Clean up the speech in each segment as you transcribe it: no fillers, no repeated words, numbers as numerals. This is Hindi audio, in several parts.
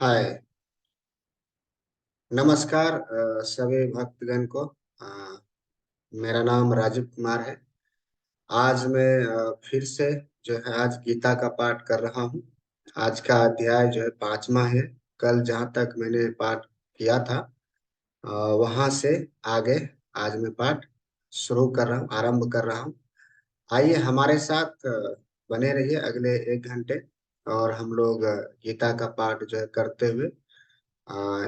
हाय। नमस्कार सभी भक्तगण को। मेरा नाम राजीव कुमार है। आज मैं फिर से जो है आज गीता का पाठ कर रहा हूँ। आज का अध्याय जो है 5वां है। कल जहाँ तक मैंने पाठ किया था वहाँ से आगे आज मैं पाठ शुरू कर रहा हूँ, आरंभ कर रहा हूँ। आइए हमारे साथ बने रहिए अगले 1 घंटे और हम लोग गीता का पाठ जो है करते हुए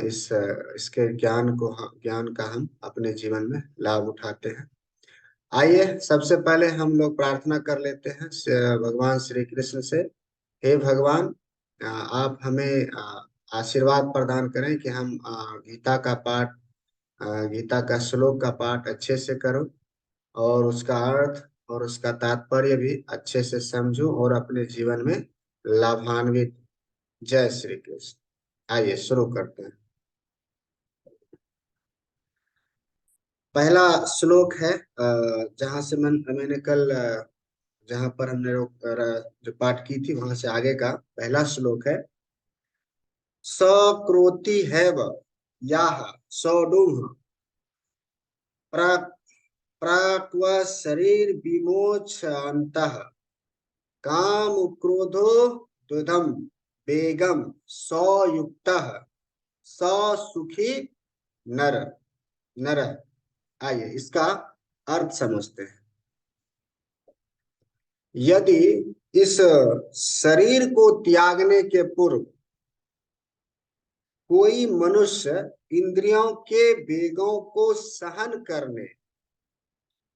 इसके ज्ञान का हम अपने जीवन में लाभ उठाते हैं। आइए सबसे पहले हम लोग प्रार्थना कर लेते हैं भगवान श्री कृष्ण से। हे भगवान, आप हमें आशीर्वाद प्रदान करें कि हम गीता का पाठ, गीता का श्लोक का पाठ अच्छे से करो और उसका अर्थ और उसका तात्पर्य भी अच्छे से समझूं और अपने जीवन में लाभान्वित। जय श्री कृष्ण। आइए शुरू करते हैं। पहला श्लोक है जहां से मैंने कल जहां पर हमने जो पाठ की थी वहां से आगे का पहला श्लोक है। सक्रोति हैव याः सौडुः प्राक् प्राक्व शरीर विमोचन्तः काम क्रोधो द्विधम वेगम सयुक्तः स सुखी नर नर। आइए इसका अर्थ समझते हैं। यदि इस शरीर को त्यागने के पूर्व कोई मनुष्य इंद्रियों के वेगों को सहन करने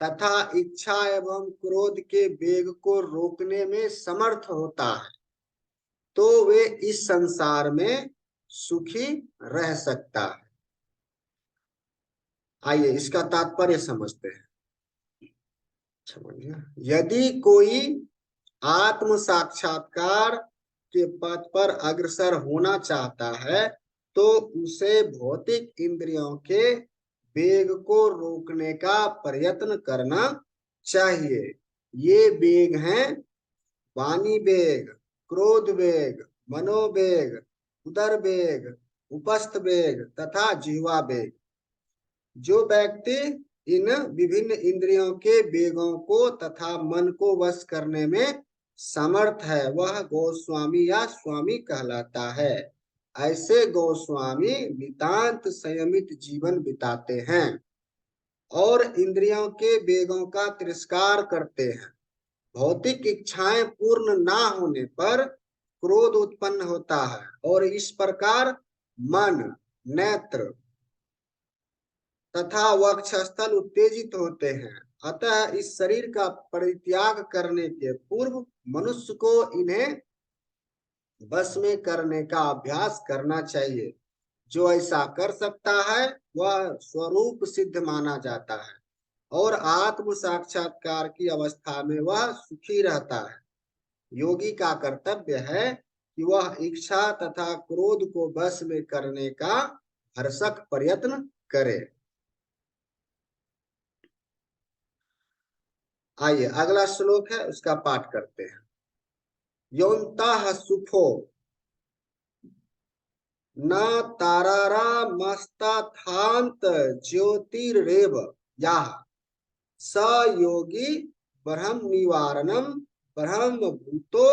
तथा इच्छा एवं क्रोध के वेग को रोकने में समर्थ होता है तो वे इस संसार में सुखी रह सकता है। आइए इसका तात्पर्य समझते हैं। समझिए, यदि कोई आत्म साक्षात्कार के पथ पर अग्रसर होना चाहता है तो उसे भौतिक इंद्रियों के वेग को रोकने का प्रयत्न करना चाहिए। ये वेग हैं वाणी वेग, क्रोध वेग, मनोवेग, उदर वेग, उपस्थ वेग तथा जिह्वा वेग। जो व्यक्ति इन विभिन्न इंद्रियों के वेगों को तथा मन को वश करने में समर्थ है वह गोस्वामी या स्वामी कहलाता है। ऐसे गोस्वामी नितांत संयमित जीवन बिताते हैं और इंद्रियों के वेगों का तिरस्कार करते हैं। भौतिक इच्छाएं पूर्ण ना होने पर क्रोध उत्पन्न होता है और इस प्रकार मन, नेत्र तथा वक्षस्थल उत्तेजित होते हैं। अतः इस शरीर का परित्याग करने के पूर्व मनुष्य को इन्हें बस में करने का अभ्यास करना चाहिए। जो ऐसा कर सकता है वह स्वरूप सिद्ध माना जाता है और आत्म साक्षात्कार की अवस्था में वह सुखी रहता है। योगी का कर्तव्य है कि वह इच्छा तथा क्रोध को बस में करने का भरसक प्रयत्न करे। आइए अगला श्लोक है उसका पाठ करते हैं। योन्ता सुखो न तारारामस्ताथान्त ज्योतिरेव याः स योगी ब्रह्म निवारणम ब्रह्म भूतो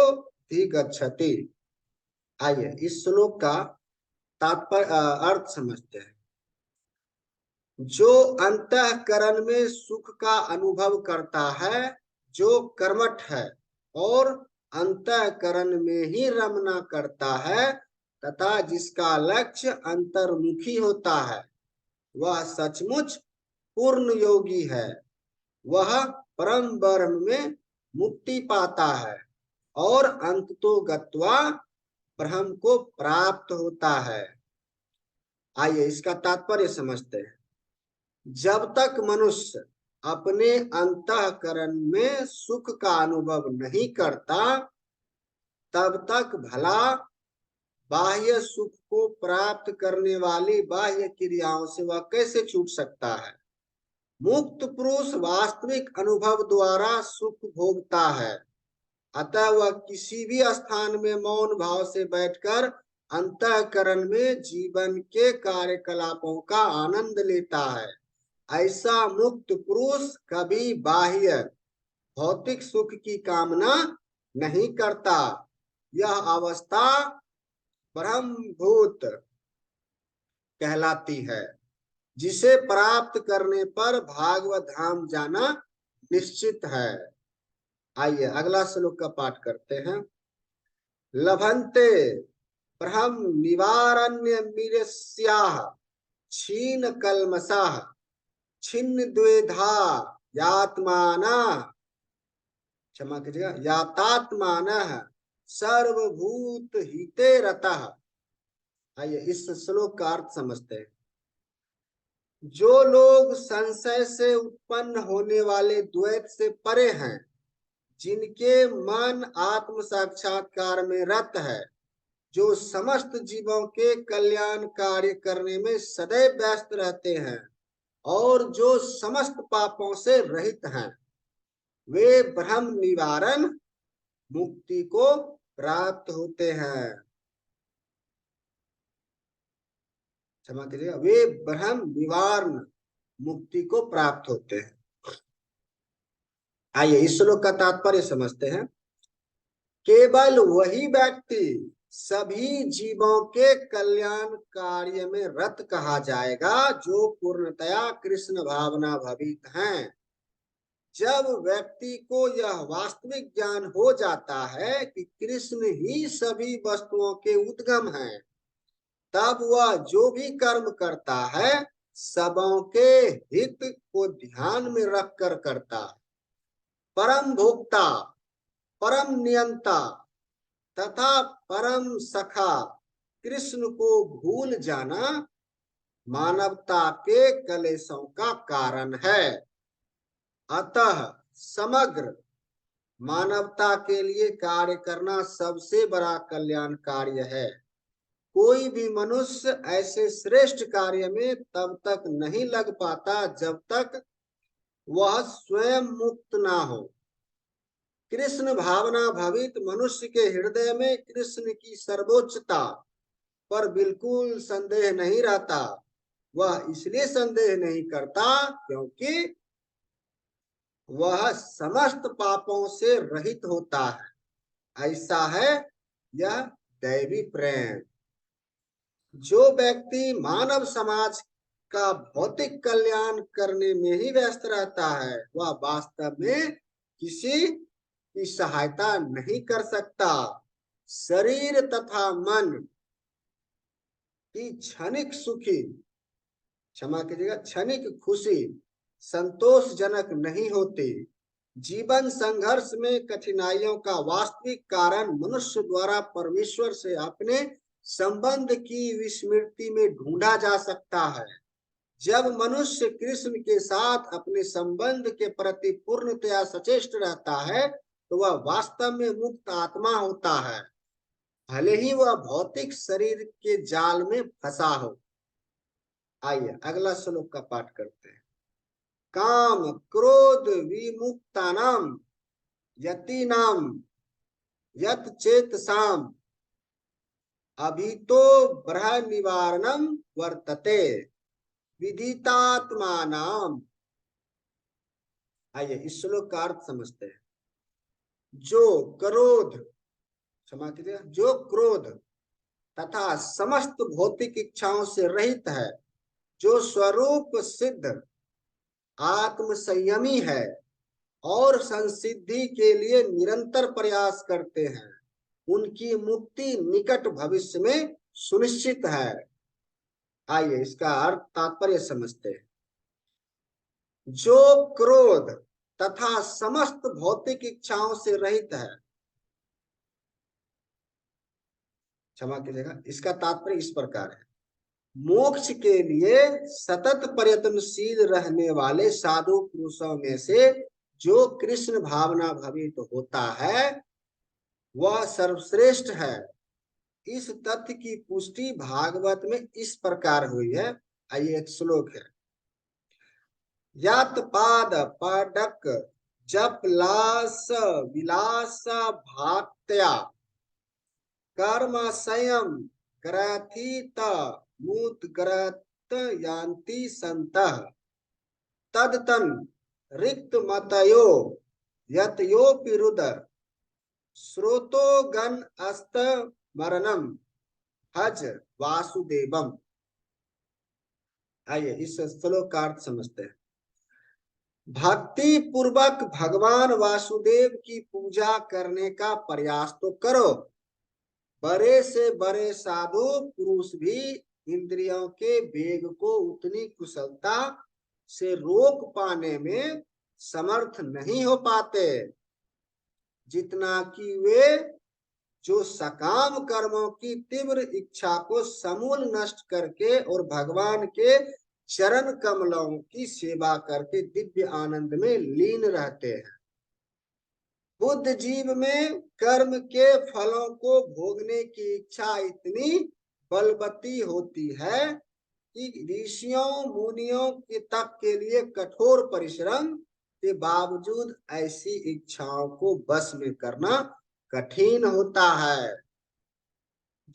धिगच्छति। आइए इस श्लोक का तात्पर्य अर्थ समझते हैं। जो अंतःकरण में सुख का अनुभव करता है, जो कर्मठ है और अंतःकरण में ही रमना करता है तथा जिसका लक्ष्य अंतर्मुखी होता है वह सचमुच पूर्ण योगी है। वह परम ब्रह्म में मुक्ति पाता है और अंततो गत्वा ब्रह्म को प्राप्त होता है। आइए इसका तात्पर्य समझते हैं। जब तक मनुष्य अपने अंतःकरण में सुख का अनुभव नहीं करता तब तक भला बाह्य सुख को प्राप्त करने वाली बाह्य क्रियाओं से वह कैसे छूट सकता है। मुक्त पुरुष वास्तविक अनुभव द्वारा सुख भोगता है। अतः वह किसी भी स्थान में मौन भाव से बैठकर अंतःकरण में जीवन के कार्यकलापों का आनंद लेता है। ऐसा मुक्त पुरुष कभी बाह्य भौतिक सुख की कामना नहीं करता। यह अवस्था ब्रह्मभूत कहलाती है, जिसे प्राप्त करने पर भागवत धाम जाना निश्चित है। आइए अगला श्लोक का पाठ करते हैं। लभन्ते ब्रह्म निवारण्य मीरस्याः क्षीण कल्मषाः छिन्न द्वेधा यात्माना, क्षमा कीजिएगा, यातात्मानः सर्वभूत हिते रतः। आइए इस श्लोक का अर्थ समझते हैं। जो लोग संशय से उत्पन्न होने वाले द्वैत से परे हैं, जिनके मन आत्म साक्षात्कार में रत है, जो समस्त जीवों के कल्याण कार्य करने में सदैव व्यस्त रहते हैं और जो समस्त पापों से रहित हैं, वे ब्रह्म निवारण मुक्ति को प्राप्त होते हैं। क्षमा कीजिएगा, वे ब्रह्म निवारण मुक्ति को प्राप्त होते हैं। आइए इस श्लोक का तात्पर्य समझते हैं। केवल वही व्यक्ति सभी जीवों के कल्याण कार्य में रत कहा जाएगा जो पूर्णतया कृष्ण भावना भवित हैं। जब व्यक्ति को यह वास्तविक ज्ञान हो जाता है कि कृष्ण ही सभी वस्तुओं के उद्गम हैं, तब वह जो भी कर्म करता है सबों के हित को ध्यान में रखकर करता है। परम भोक्ता, परम नियंता तथा परम सखा कृष्ण को भूल जाना मानवता के कलेशों का कारण है। अतः समग्र मानवता के लिए कार्य करना सबसे बड़ा कल्याण कार्य है। कोई भी मनुष्य ऐसे श्रेष्ठ कार्य में तब तक नहीं लग पाता जब तक वह स्वयं मुक्त ना हो। कृष्ण भावना भवित मनुष्य के हृदय में कृष्ण की सर्वोच्चता पर बिल्कुल संदेह नहीं रहता। वह इसलिए संदेह नहीं करता क्योंकि वह समस्त पापों से रहित होता है। ऐसा है यह दैवी प्रेम। जो व्यक्ति मानव समाज का भौतिक कल्याण करने में ही व्यस्त रहता है, वह वास्तव में किसी की सहायता नहीं कर सकता। शरीर तथा मन की क्षणिक सुखी, क्षमा कीजिएगा, क्षणिक खुशी संतोषजनक नहीं होती। जीवन संघर्ष में कठिनाइयों का वास्तविक कारण मनुष्य द्वारा परमेश्वर से अपने संबंध की विस्मृति में ढूंढा जा सकता है। जब मनुष्य कृष्ण के साथ अपने संबंध के प्रति पूर्णतया सचेष्ट रहता है तो वह वास्तव में मुक्त आत्मा होता है, भले ही वह भौतिक शरीर के जाल में फंसा हो। आइए अगला श्लोक का पाठ करते हैं। काम क्रोध विमुक्तानाम यतीनाम यत चेतसाम अभितो ब्रह्म निवारणम वर्तते विदितात्मानाम। आइए इस श्लोक का अर्थ समझते हैं। जो क्रोध, क्षमा कीजिए, जो क्रोध तथा समस्त भौतिक इच्छाओं से रहित है, जो स्वरूप सिद्ध आत्म संयमी है और संसिद्धि के लिए निरंतर प्रयास करते हैं, उनकी मुक्ति निकट भविष्य में सुनिश्चित है। आइए इसका अर्थ तात्पर्य समझते हैं। जो क्रोध तथा समस्त भौतिक इच्छाओं से रहित है, क्षमा कीजिएगा, इसका तात्पर्य इस प्रकार है। मोक्ष के लिए सतत प्रयत्नशील रहने वाले साधु पुरुषों में से जो कृष्ण भावना भवित होता है वह सर्वश्रेष्ठ है। इस तथ्य की पुष्टि भागवत में इस प्रकार हुई है। आइए एक श्लोक है। यत पाद पडक जप लास विलास भात्या कर्म संयम ग्रथित मुद्गरत यान्ति सन्तः तदतन रिक्त मतयो यतयोपि रुदर स्रोतो गण अस्त मरणम हज वासुदेवम। आइए इस श्लोक का अर्थ समझते हैं। भक्ति पूर्वक भगवान वासुदेव की पूजा करने का प्रयास तो करो। बड़े से बड़े साधु पुरुष भी इंद्रियों के वेग को उतनी कुशलता से रोक पाने में समर्थ नहीं हो पाते जितना कि वे जो सकाम कर्मों की तीव्र इच्छा को समूल नष्ट करके और भगवान के चरण कमलों की सेवा करके दिव्य आनंद में लीन रहते हैं। बुद्ध जीव में कर्म के फलों को भोगने की इच्छा इतनी बलवती होती है कि ऋषियों मुनियों के तक के लिए कठोर परिश्रम के बावजूद ऐसी इच्छाओं को बस में करना कठिन होता है।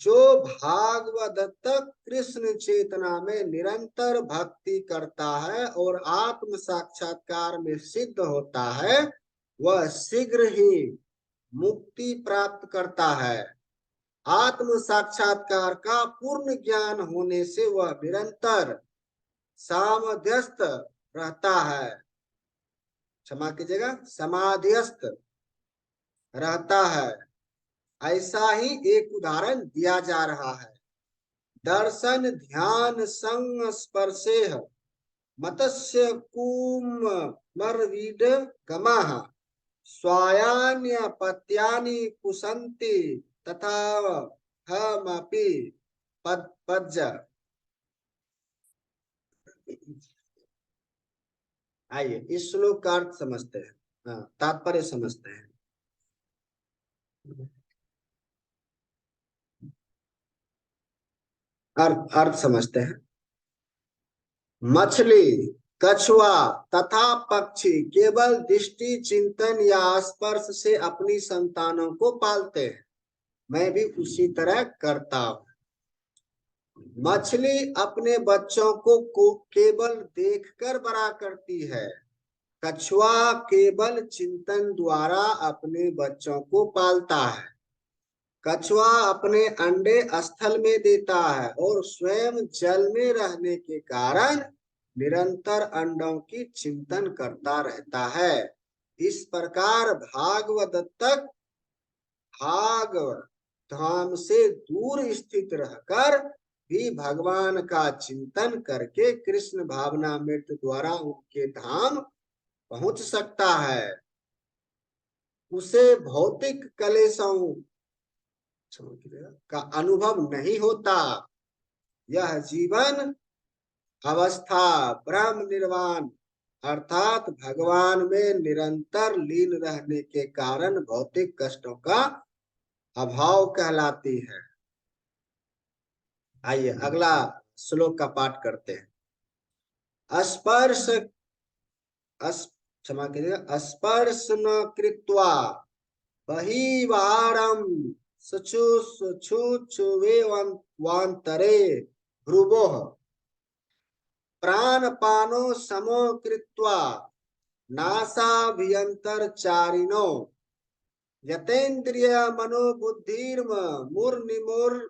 जो भागवत कृष्ण चेतना में निरंतर भक्ति करता है और आत्म साक्षात्कार में सिद्ध होता है वह शीघ्र ही मुक्ति प्राप्त करता है। आत्म साक्षात्कार का पूर्ण ज्ञान होने से वह निरंतर सामध्यस्थ रहता है, क्षमा कीजिएगा, समाधिस्थ रहता है। ऐसा ही एक उदाहरण दिया जा रहा है। दर्शन ध्यान संस्पर्शेह मत्स्य कुमर्वीड गमः स्वायान्य पत्यानि कुसन्ति तथा हमपि पज्ज। आइए इस श्लोक का अर्थ समझते हैं, तात्पर्य समझते हैं। अर्थ समझते हैं। मछली, कछुआ तथा पक्षी केवल दृष्टि चिंतन या स्पर्श से अपनी संतानों को पालते हैं। मैं भी उसी तरह करता हूं। मछली अपने बच्चों को केवल देखकर बड़ा करती है। कछुआ केवल चिंतन द्वारा अपने बच्चों को पालता है। कछुआ अपने अंडे स्थल में देता है और स्वयं जल में रहने के कारण निरंतर अंडों की चिंतन करता रहता है। इस प्रकार भागवत तक भागवत धाम से दूर स्थित रहकर भी भगवान का चिंतन करके कृष्ण भावना मृत्यु द्वारा उनके धाम पहुंच सकता है। उसे भौतिक कलेशों का अनुभव नहीं होता। यह जीवन अवस्था ब्रह्म निर्वाण अर्थात भगवान में निरंतर लीन रहने के कारण भौतिक कष्टों का अभाव कहलाती है। आइए अगला श्लोक का पाठ करते हैं। स्पर्श क्षमा कीजिएगा, स्पर्श न कृत्वा बहिवारम वांतरे भ्रुवोः प्राणपानो समो कृत्वा नासाभ्यंतरचारिणो यतेन्द्रिय मनोबुद्धिर्म मुर्निमुर्छप्रायणः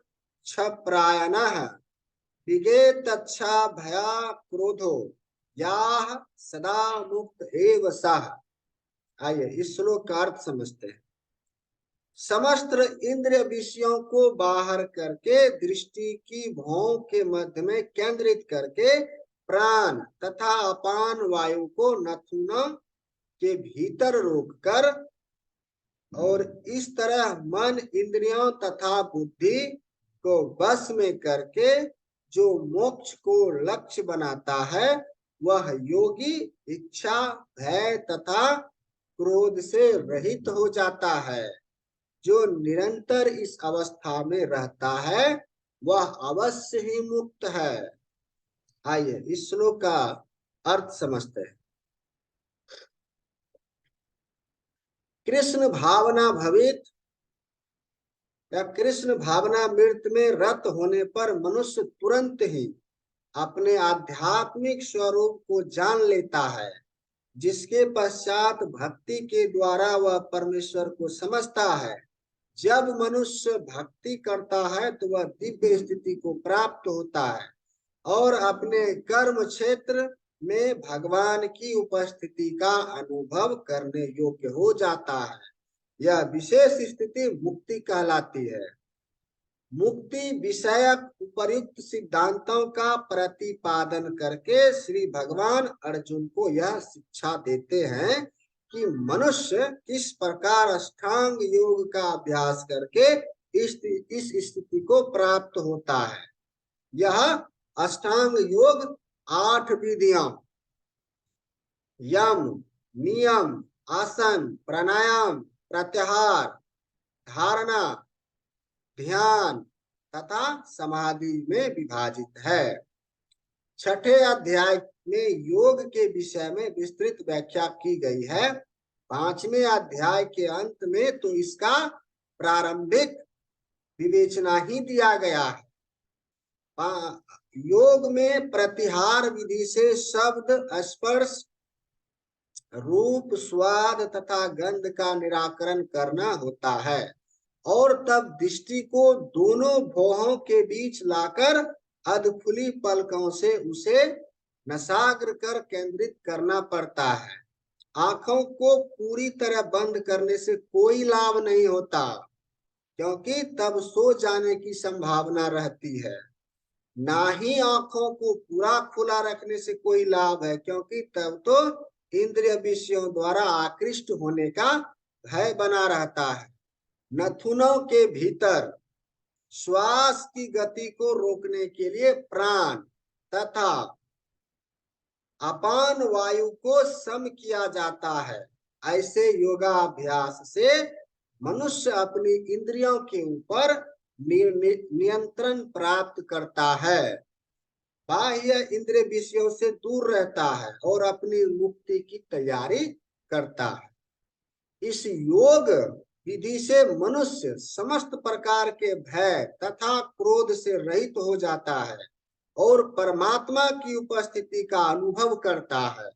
विगेतच्छा भया क्रोधो याः सदा मुक्त एव सः। आइए इस श्लोक का अर्थ समझते हैं। समस्त इंद्रिय विषयों को बाहर करके दृष्टि की भौं के मध्य में केंद्रित करके प्राण तथा अपान वायु को नथुना के भीतर रोककर और इस तरह मन इंद्रियों तथा बुद्धि को वश में करके जो मोक्ष को लक्ष्य बनाता है वह योगी इच्छा भय तथा क्रोध से रहित हो जाता है। जो निरंतर इस अवस्था में रहता है वह अवश्य ही मुक्त है। आइए इस श्लोक का अर्थ समझते हैं। कृष्ण भावना भवित या कृष्ण भावनामृत में रत होने पर मनुष्य तुरंत ही अपने आध्यात्मिक स्वरूप को जान लेता है, जिसके पश्चात भक्ति के द्वारा वह परमेश्वर को समझता है। जब मनुष्य भक्ति करता है तो वह दिव्य स्थिति को प्राप्त होता है और अपने कर्म क्षेत्र में भगवान की उपस्थिति का अनुभव करने योग्य हो जाता है। यह विशेष स्थिति मुक्ति कहलाती है। मुक्ति विषयक उपर्युक्त सिद्धांतों का प्रतिपादन करके श्री भगवान अर्जुन को यह शिक्षा देते हैं कि मनुष्य किस प्रकार अष्टांग योग का अभ्यास करके इस स्थिति को प्राप्त होता है। यह अष्टांग योग 8 विधियां यम, नियम, आसन, प्राणायाम, प्रत्याहार, धारणा, ध्यान तथा समाधि में विभाजित है। छठे अध्याय में योग के विषय में विस्तृत व्याख्या की गई है। 5वें अध्याय के अंत में तो इसका प्रारंभिक विवेचना ही दिया गया है। योग में प्रतिहार विधि से शब्द, स्पर्श, रूप, स्वाद तथा गंध का निराकरण करना होता है और तब दृष्टि को दोनों भौहों के बीच लाकर अधखुली पलकों से उसे नसाग्र कर केंद्रित करना पड़ता है। आंखों को पूरी तरह बंद करने से कोई लाभ नहीं होता, क्योंकि तब सो जाने की संभावना रहती है। ना ही आंखों को पूरा खुला रखने से कोई लाभ है, क्योंकि तब तो इंद्रिय विषयों द्वारा आकृष्ट होने का भय बना रहता है। नथुनों के भीतर श्वास की गति को रोकने के लिए प्राण तथा अपान वायु को सम किया जाता है। ऐसे योगाभ्यास से मनुष्य अपनी इंद्रियों के ऊपर नियंत्रण प्राप्त करता है, बाह्य इंद्रिय विषयों से दूर रहता है और अपनी मुक्ति की तैयारी करता है। इस योग विधि से मनुष्य समस्त प्रकार के भय तथा क्रोध से रहित हो जाता है और परमात्मा की उपस्थिति का अनुभव करता है।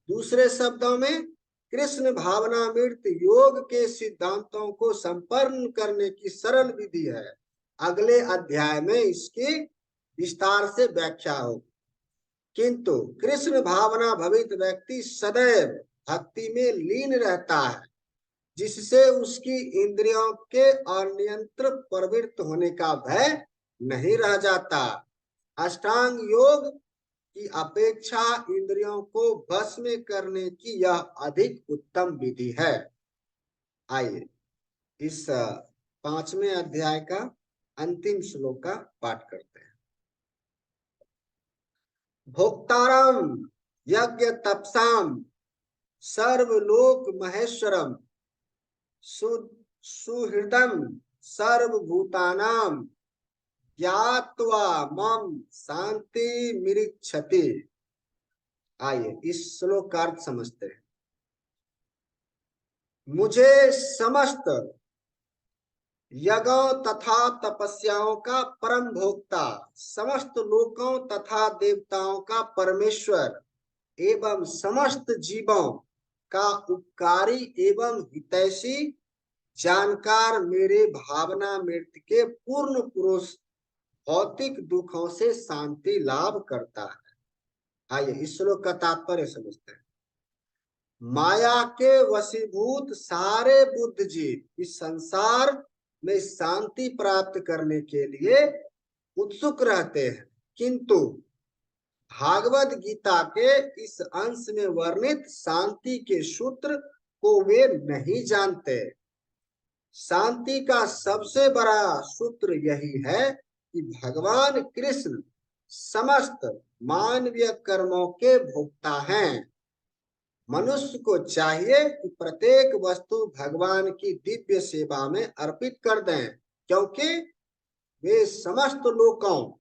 दूसरे शब्दों में कृष्ण भावनामृत योग के सिद्धांतों को संपन्न करने की सरल विधि है। अगले अध्याय में इसकी विस्तार से व्याख्या होगी। किंतु कृष्ण भावना भवित व्यक्ति सदैव भक्ति में लीन रहता है, जिससे उसकी इंद्रियों के अनियंत्र प्रवृत्त होने का भय नहीं रह जाता। अष्टांग योग की अपेक्षा इंद्रियों को बस में करने की यह अधिक उत्तम विधि है। आइए इस 5वें अध्याय का अंतिम श्लोक का पाठ करते हैं। भोक्तारम यज्ञ तपसाम सर्वलोक महेश्वरम सुहृदम सर्वभूतानाम ज्ञात्वा मम शांति मिरिच्छति। आइए इस श्लोक का अर्थ समझते हैं। मुझे समस्त यज्ञों तथा तपस्याओं का परम भोक्ता, समस्त लोकों तथा देवताओं का परमेश्वर एवं समस्त जीवों का उपकारी एवं हितैषी जानकार मेरे भावनामृत के पूर्ण पुरुष भौतिक दुखों से शांति लाभ करता है। आइए इस श्लोक का तात्पर्य समझते हैं। माया के वशीभूत सारे बुद्ध जीव इस संसार में शांति प्राप्त करने के लिए उत्सुक रहते हैं, किंतु भागवत गीता के इस अंश में वर्णित शांति के सूत्र को वे नहीं जानते। शांति का सबसे बड़ा सूत्र यही है कि भगवान कृष्ण समस्त मानवीय कर्मों के भोक्ता हैं। मनुष्य को चाहिए कि प्रत्येक वस्तु भगवान की दिव्य सेवा में अर्पित कर दें, क्योंकि वे समस्त लोकों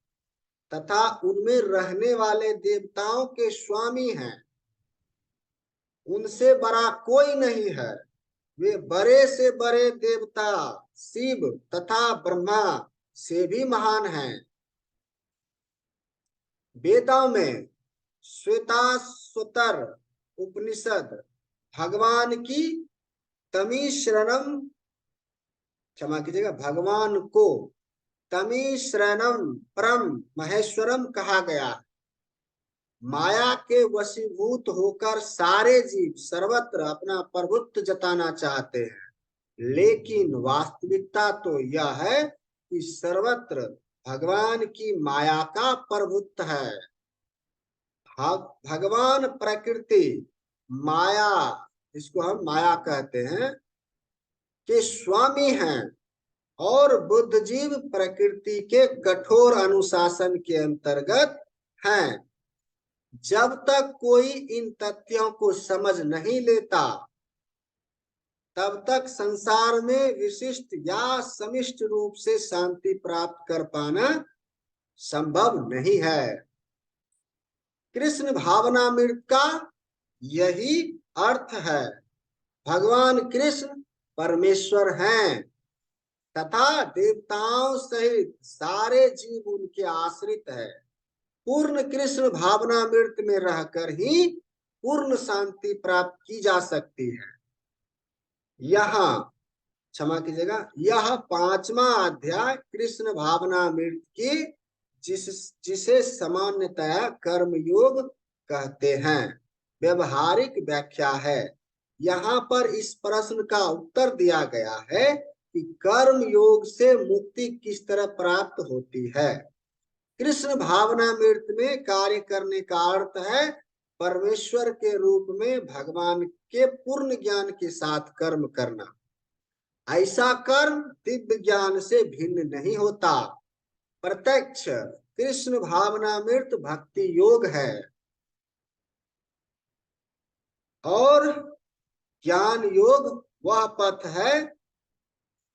तथा उनमें रहने वाले देवताओं के स्वामी हैं। उनसे बड़ा कोई नहीं है। वे बड़े से बड़े देवता शिव तथा ब्रह्मा से भी महान हैं। वेदों में श्वेताश्वतर उपनिषद भगवान की तमीश्रणम, क्षमा कीजिएगा, भगवान को तमीश्रणम परम महेश्वरम कहा गया। माया के वशीभूत होकर सारे जीव सर्वत्र अपना प्रभुत्व जताना चाहते हैं, लेकिन वास्तविकता तो यह है कि सर्वत्र भगवान की माया का प्रभुत्व है। भगवान प्रकृति माया, इसको हम माया कहते हैं, के स्वामी हैं और बुद्ध जीव प्रकृति के कठोर अनुशासन के अंतर्गत हैं। जब तक कोई इन तथ्यों को समझ नहीं लेता, तब तक संसार में विशिष्ट या समिष्ट रूप से शांति प्राप्त कर पाना संभव नहीं है। कृष्ण भावनामृत का यही अर्थ है। भगवान कृष्ण परमेश्वर हैं तथा देवताओं सहित सारे जीव उनके आश्रित है। पूर्ण कृष्ण भावनामृत में रहकर ही पूर्ण शांति प्राप्त की जा सकती है। यहाँ क्षमा कीजिएगा, यह 5वां अध्याय कृष्ण भावनामृत की जिसे सामान्यतः कर्मयोग कहते हैं, व्यवहारिक व्याख्या है। यहाँ पर इस प्रश्न का उत्तर दिया गया है कि कर्म योग से मुक्ति किस तरह प्राप्त होती है। कृष्ण भावनामृत में कार्य करने का अर्थ है परमेश्वर के रूप में भगवान के पूर्ण ज्ञान के साथ कर्म करना। ऐसा कर्म दिव्य ज्ञान से भिन्न नहीं होता। प्रत्यक्ष कृष्ण भावनामृत भक्ति योग है और ज्ञान योग वह पथ है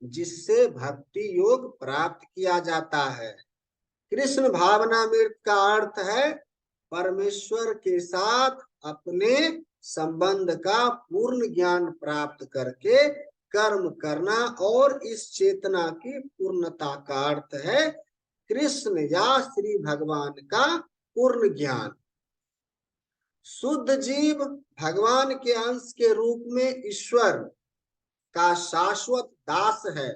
जिससे भक्ति योग प्राप्त किया जाता है। कृष्ण भावनामृत का अर्थ है परमेश्वर के साथ अपने संबंध का पूर्ण ज्ञान प्राप्त करके कर्म करना, और इस चेतना की पूर्णता का अर्थ है कृष्ण या श्री भगवान का पूर्ण ज्ञान। शुद्ध जीव भगवान के अंश के रूप में ईश्वर का शाश्वत दास है।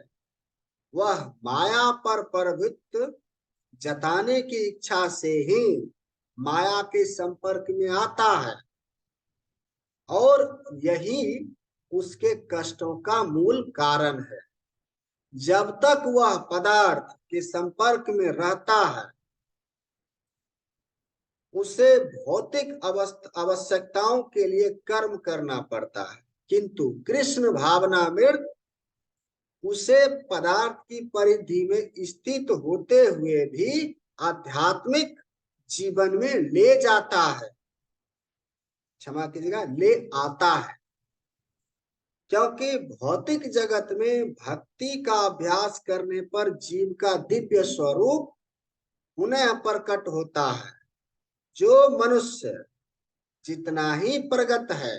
वह माया पर प्रभुत्व जताने की इच्छा से ही माया के संपर्क में आता है और यही उसके कष्टों का मूल कारण है। जब तक वह पदार्थ के संपर्क में रहता है, उसे भौतिक आवश्यकताओं के लिए कर्म करना पड़ता है, किंतु कृष्ण भावनामृत उसे पदार्थ की परिधि में स्थित होते हुए भी आध्यात्मिक जीवन में ले जाता है, क्षमा कीजिएगा, ले आता है। क्योंकि भौतिक जगत में भक्ति का अभ्यास करने पर जीव का दिव्य स्वरूप पुनः प्रकट होता है। जो मनुष्य जितना ही प्रगत है,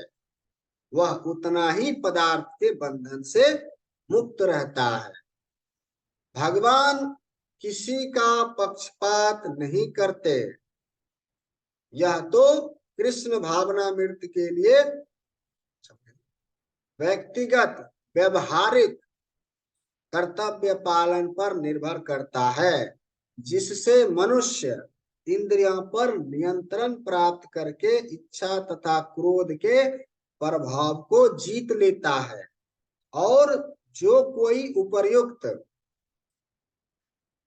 वह उतना ही पदार्थ के बंधन से मुक्त रहता है। भगवान किसी का पक्षपात नहीं करते। यह तो कृष्ण भावनामृत के लिए व्यक्तिगत व्यवहारिक कर्तव्य पालन पर निर्भर करता है, जिससे मनुष्य इंद्रियों पर नियंत्रण प्राप्त करके इच्छा तथा क्रोध के प्रभाव को जीत लेता है। और जो कोई उपर्युक्त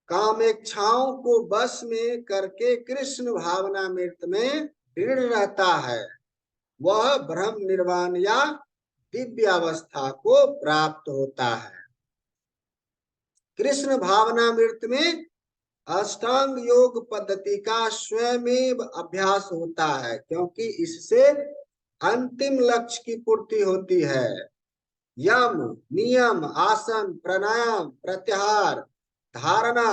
कामेच्छाओं को बस में करके कृष्ण भावनामृत में दृढ़ रहता है, वह ब्रह्म निर्वाण या दिव्य अवस्था को प्राप्त होता है। कृष्ण भावनामृत में अष्टांग योग पद्धति का स्वयमेव अभ्यास होता है, क्योंकि इससे अंतिम लक्ष्य की पूर्ति होती है। यम, नियम, आसन, प्राणायाम, प्रत्याहार, धारणा,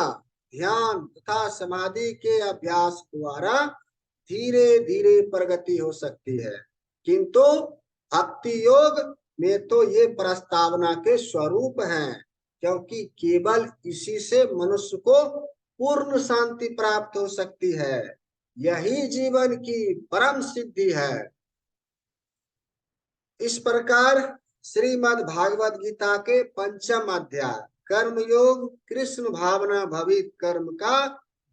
ध्यान तथा समाधि के अभ्यास द्वारा धीरे धीरे प्रगति हो सकती है, किंतु भक्ति योग में तो ये प्रस्तावना के स्वरूप हैं, क्योंकि केवल इसी से मनुष्य को पूर्ण शांति प्राप्त हो सकती है। यही जीवन की परम सिद्धि है। इस प्रकार श्रीमद् भागवत गीता के पंचम अध्याय कर्मयोग कृष्ण भावना भवित कर्म का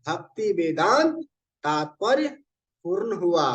भक्ति वेदांत तात्पर्य पूर्ण हुआ।